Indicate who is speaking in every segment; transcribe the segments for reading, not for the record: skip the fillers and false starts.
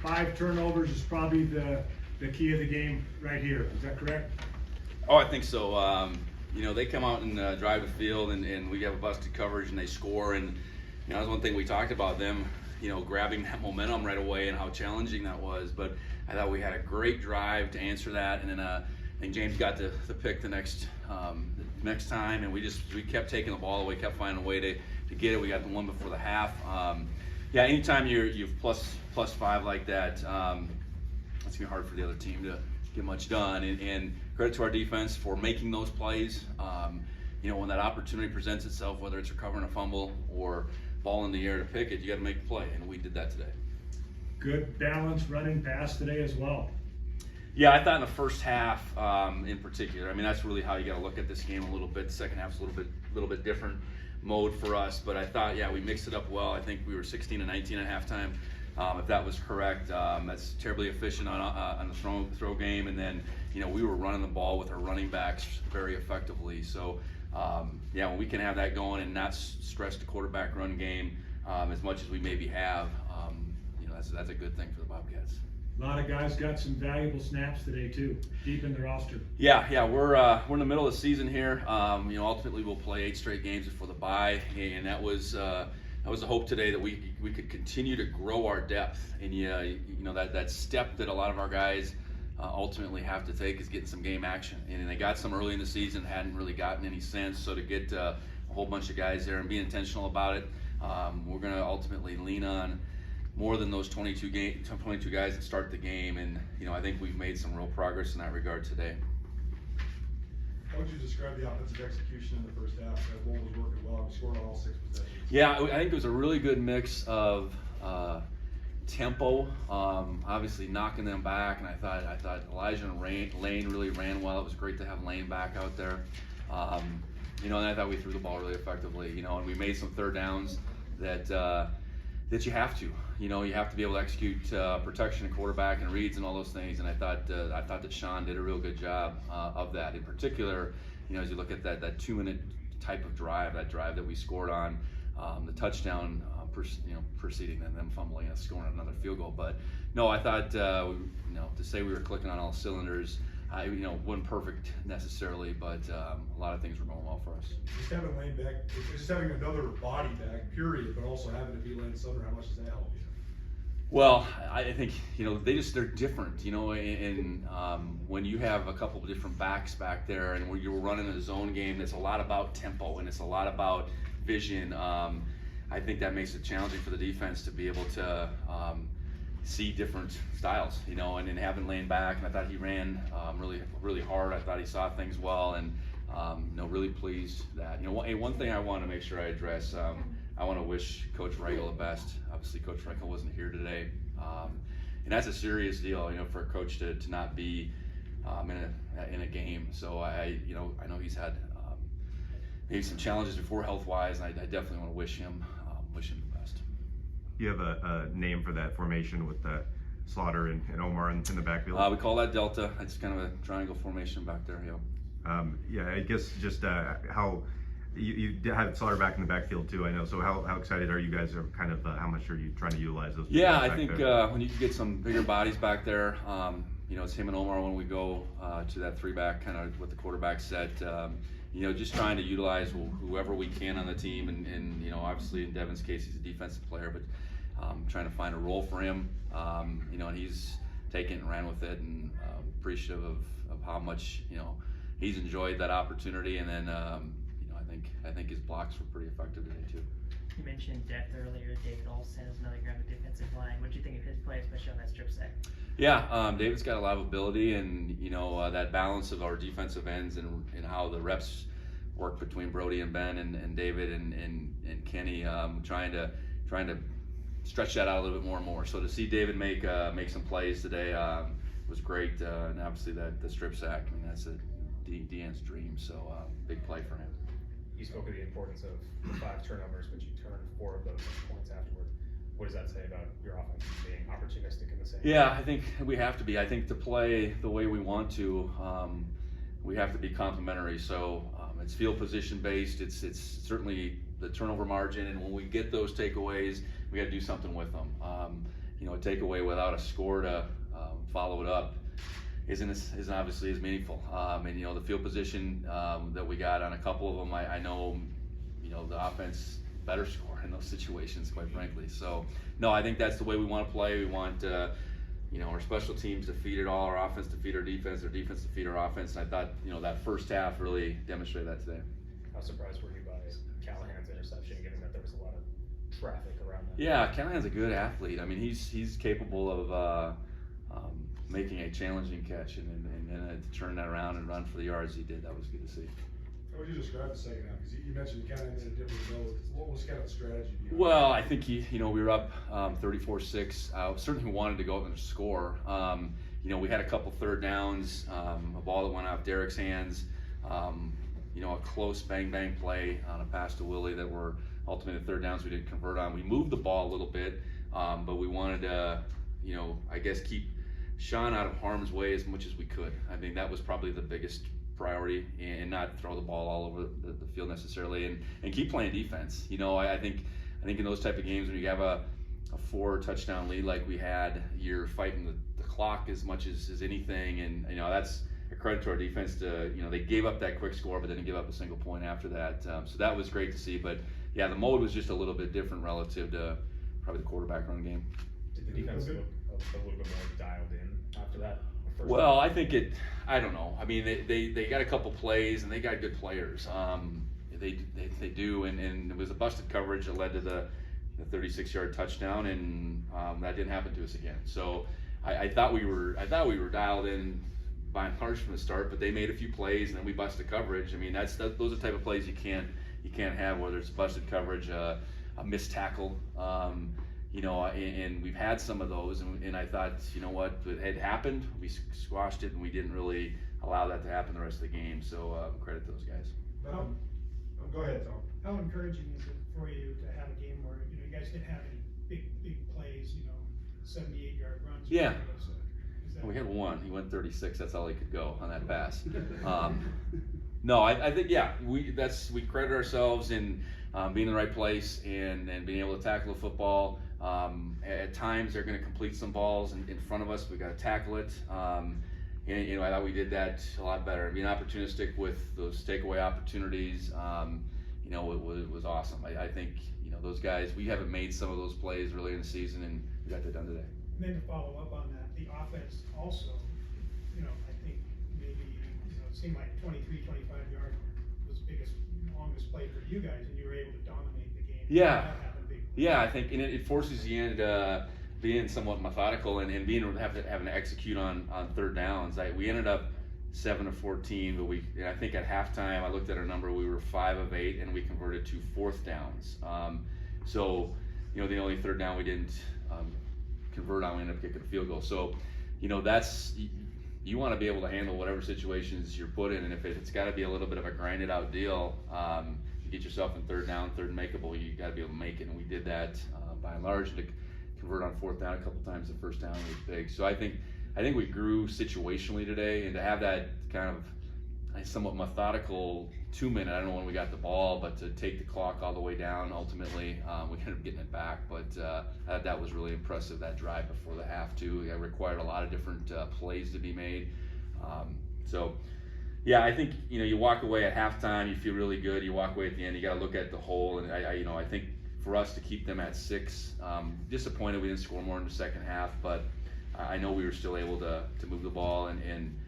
Speaker 1: 5 turnovers is probably the key of the game right here. Is that correct?
Speaker 2: Oh, I think so. They come out and drive the field, and we have a busted coverage, and they score. And that was one thing we talked about, them, grabbing that momentum right away and how challenging that was. But I thought we had a great drive to answer that, and then I think James got the pick the next time, and we kept taking the ball away, kept finding a way to get it. We got the one before the half. Anytime you've plus 5 like that, it's gonna be hard for the other team to get much done. And credit to our defense for making those plays. When that opportunity presents itself, whether it's recovering a fumble or ball in the air to pick it, you got to make a play, and we did that today.
Speaker 1: Good balanced running pass today as well.
Speaker 2: Yeah, I thought in the first half, in particular, that's really how you got to look at this game a little bit. The second half's a little bit different mode for us, but I thought, we mixed it up well. I think we were 16-19 at halftime, if that was correct. That's terribly efficient on the throw game, and then we were running the ball with our running backs very effectively. So when we can have that going and not stress the quarterback run game as much as we maybe have, that's a good thing for the Bobcats.
Speaker 1: A lot of guys got some valuable snaps today too, deep in the roster.
Speaker 2: Yeah, we're in the middle of the season here. Ultimately we'll play 8 straight games before the bye, and that was the hope today, that we could continue to grow our depth. And that step that a lot of our guys ultimately have to take is getting some game action. And they got some early in the season, hadn't really gotten any sense. So to get a whole bunch of guys there and be intentional about it, we're going to ultimately lean on more than those 22 guys that start the game. And I think we've made some real progress in that regard today.
Speaker 3: How would you describe the offensive execution in the first half? That ball was working well. We scored on all 6 possessions.
Speaker 2: Yeah, I think it was a really good mix of tempo, obviously knocking them back, and I thought Elijah and Lane really ran well. It was great to have Lane back out there. And I thought we threw the ball really effectively. And we made some third downs that you have to. You have to be able to execute protection and quarterback and reads and all those things. And I thought that Sean did a real good job of that. In particular, as you look at that 2-minute type of drive, that drive that we scored on, the touchdown preceding and them fumbling and scoring another field goal. But no, I thought to say we were clicking on all cylinders, wasn't perfect necessarily, but a lot of things were going well for us.
Speaker 3: Just having Lane back, just having another body back, period, but also having to be Lane Sumner, how much does that help you?
Speaker 2: Well, I think they're different, and when you have a couple of different backs back there, and when you're running a zone game, that's a lot about tempo and it's a lot about vision. I think that makes it challenging for the defense to be able to see different styles, and then having Lane back, and I thought he ran really hard. I thought he saw things well, and really pleased that one thing I want to make sure I address. I want to wish Coach Reigel the best. Obviously, Coach Reigel wasn't here today, and that's a serious deal, for a coach to not be in a game. So I know he's had maybe some challenges before health-wise, and I definitely want to wish him the best.
Speaker 4: You have a name for that formation with Slaughter and Omar in the backfield?
Speaker 2: We call that Delta. It's kind of a triangle formation back there.
Speaker 4: I guess just how you had Slaughter back in the backfield too, I know. So how excited are you guys, or kind of how much are you trying to utilize those?
Speaker 2: Yeah, I think when you can get some bigger bodies back there, it's him and Omar when we go to that 3-back kind of with the quarterback set. Just trying to utilize whoever we can on the team, and obviously in Devin's case he's a defensive player, but trying to find a role for him. And he's taken and ran with it, and appreciative of how much he's enjoyed that opportunity. And then I think his blocks were pretty effective today too.
Speaker 5: You mentioned depth earlier. David Olsen is another guy on the defensive line. What do you think of his play, especially on that strip sack?
Speaker 2: Yeah, David's got a lot of ability, and that balance of our defensive ends and how the reps work between Brody and Ben and David and Kenny, trying to stretch that out a little bit more and more. So to see David make some plays today was great, and obviously the strip sack. That's a Deanne's dream. So big play for him.
Speaker 6: You spoke of the importance of 5 turnovers, but you turned 4 of those points afterward. What does that say about your offense being opportunistic in the same?
Speaker 2: Yeah, I think we have to be. I think to play the way we want to, we have to be complementary. So it's field position based. It's certainly the turnover margin, and when we get those takeaways, we got to do something with them. you know, a takeaway without a score to follow it up isn't obviously as meaningful. And you know, the field position that we got on a couple of them, I know, you know, the offense better score in those situations, quite frankly. So no, I think that's the way we want to play. We want you know, our special teams to feed it all, our offense to feed our defense to feed our offense. And I thought, you know, that first half really demonstrated that today.
Speaker 6: How surprised were you by Callahan's interception, given that there was a lot of traffic around that?
Speaker 2: Yeah, Callahan's a good athlete. I mean, he's capable of making a challenging catch and to turn that around and run for the yards he did. That was good to see.
Speaker 3: How would you describe the second half? Because you mentioned you kind of made a different mode. What was kind of the strategy behind
Speaker 2: Well, I think you know, we were up 34-6. Certainly wanted to go up and score. You know, we had a couple third downs, a ball that went off Derek's hands. You know, a close bang play on a pass to Willie that were ultimately the third downs we didn't convert on. We moved the ball a little bit, but we wanted to, you know, I guess keep Sean out of harm's way as much as we could. I mean, that was probably the biggest priority, and not throw the ball all over the field necessarily, and keep playing defense. You know, I think in those type of games when you have a 4 touchdown lead like we had, you're fighting the clock as much as anything, and you know, that's a credit to our defense to, you know, they gave up that quick score but didn't give up a single point after that. So that was great to see. But yeah, the mode was just a little bit different relative to probably the quarterback run game.
Speaker 6: Did the defense look a little bit more dialed in after that?
Speaker 2: Well, I think I don't know. I mean, they got a couple plays and they got good players. They do, and it was a busted coverage that led to the 36-yard touchdown, and that didn't happen to us again. So I thought we were dialed in by and large from the start, but they made a few plays and then we busted coverage. I mean, those are the type of plays you can't have, whether it's busted coverage, a missed tackle. You know, and we've had some of those, and I thought, you know what, it had happened, we squashed it, and we didn't really allow that to happen the rest of the game, so credit to those guys.
Speaker 3: Go ahead, Tom.
Speaker 7: How encouraging is it for you to have a game where, you know, you guys can have any big plays, you know, 78-yard runs?
Speaker 2: Yeah.
Speaker 7: Is that...
Speaker 2: We had one, he went 36, that's all he could go on that pass. No, I think, yeah, we credit ourselves in being in the right place and being able to tackle the football. At times they're going to complete some balls in front of us. We got to tackle it. And you know, I thought we did that a lot better. Being opportunistic with those takeaway opportunities, you know, it was awesome. I think, you know, those guys, we haven't made some of those plays early in the season, and we got that done today.
Speaker 7: And then to follow up on that, the offense also, you know, I think maybe, you know, it seemed like 23, 25 yard was the biggest, longest play for you guys, and you were able to dominate the game.
Speaker 2: Yeah. Yeah, I think, and it forces you into being somewhat methodical and having to execute on third downs. We ended up 7 of 14, but I think at halftime I looked at our number, we were 5 of 8, and we converted 2 fourth downs. So, you know, the only third down we didn't convert on, we ended up kicking a field goal. So, you know, you want to be able to handle whatever situations you're put in, and if it's got to be a little bit of a grinded out deal, you get yourself in third down, third makeable, you got to be able to make it, and we did that by and large. To convert on fourth down a couple times, the first down was big. So I think we grew situationally today, and to have that kind of somewhat methodical 2-minute, I don't know when we got the ball, but to take the clock all the way down, ultimately we ended up getting it back. But I thought that was really impressive, that drive before the half too. It required a lot of different plays to be made. So yeah, I think, you know, you walk away at halftime, you feel really good. You walk away at the end, you got to look at the whole. And I think for us to keep them at 6, disappointed we didn't score more in the second half, but I know we were still able to move the ball, and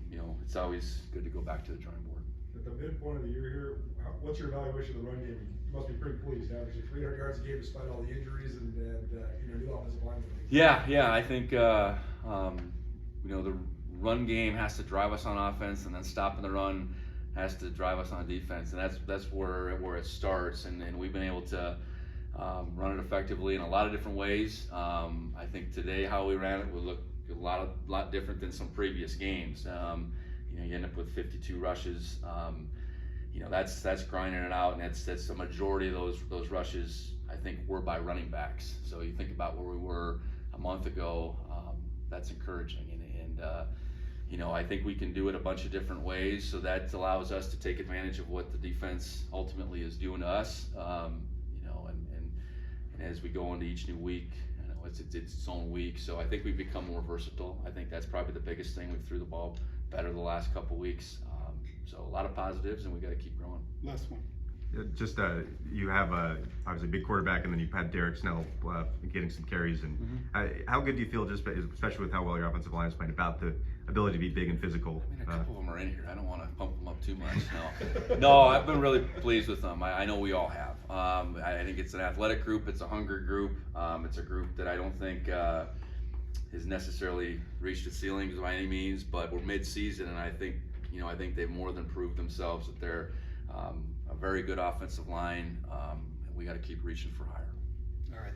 Speaker 2: you know, it's always good to go back to the drawing board.
Speaker 3: At the midpoint of the year here, what's your evaluation of the run game? You must be pretty pleased, averaging 300 yards a game despite all the injuries and you know, new offensive linemen.
Speaker 2: Yeah, I think you know, the run game has to drive us on offense, and then stopping the run has to drive us on defense, and that's where it starts. And we've been able to run it effectively in a lot of different ways. I think today how we ran it would look a lot different than some previous games. You know, you end up with 52 rushes. You know, that's grinding it out, and that's the majority of those rushes, I think, were by running backs. So you think about where we were a month ago, that's encouraging, and you know, I think we can do it a bunch of different ways, so that allows us to take advantage of what the defense ultimately is doing to us. You know, and as we go into each new week, you know, it's its own week. So I think we've become more versatile. I think that's probably the biggest thing. We threw the ball better the last couple weeks. So a lot of positives, and we got to keep growing.
Speaker 8: Last one.
Speaker 4: Just you have obviously a big quarterback, and then you've had Derek Snell getting some carries. And how good do you feel, just especially with how well your offensive line is playing, about the ability to be big and physical?
Speaker 2: I mean, a couple of them are in here. I don't want to pump them up too much. No, I've been really pleased with them. I know we all have. I think it's an athletic group. It's a hungry group. It's a group that I don't think has necessarily reached its ceilings by any means, but we're mid-season, and I think they've more than proved themselves that they're a very good offensive line, and we got to keep reaching for higher.
Speaker 8: All right.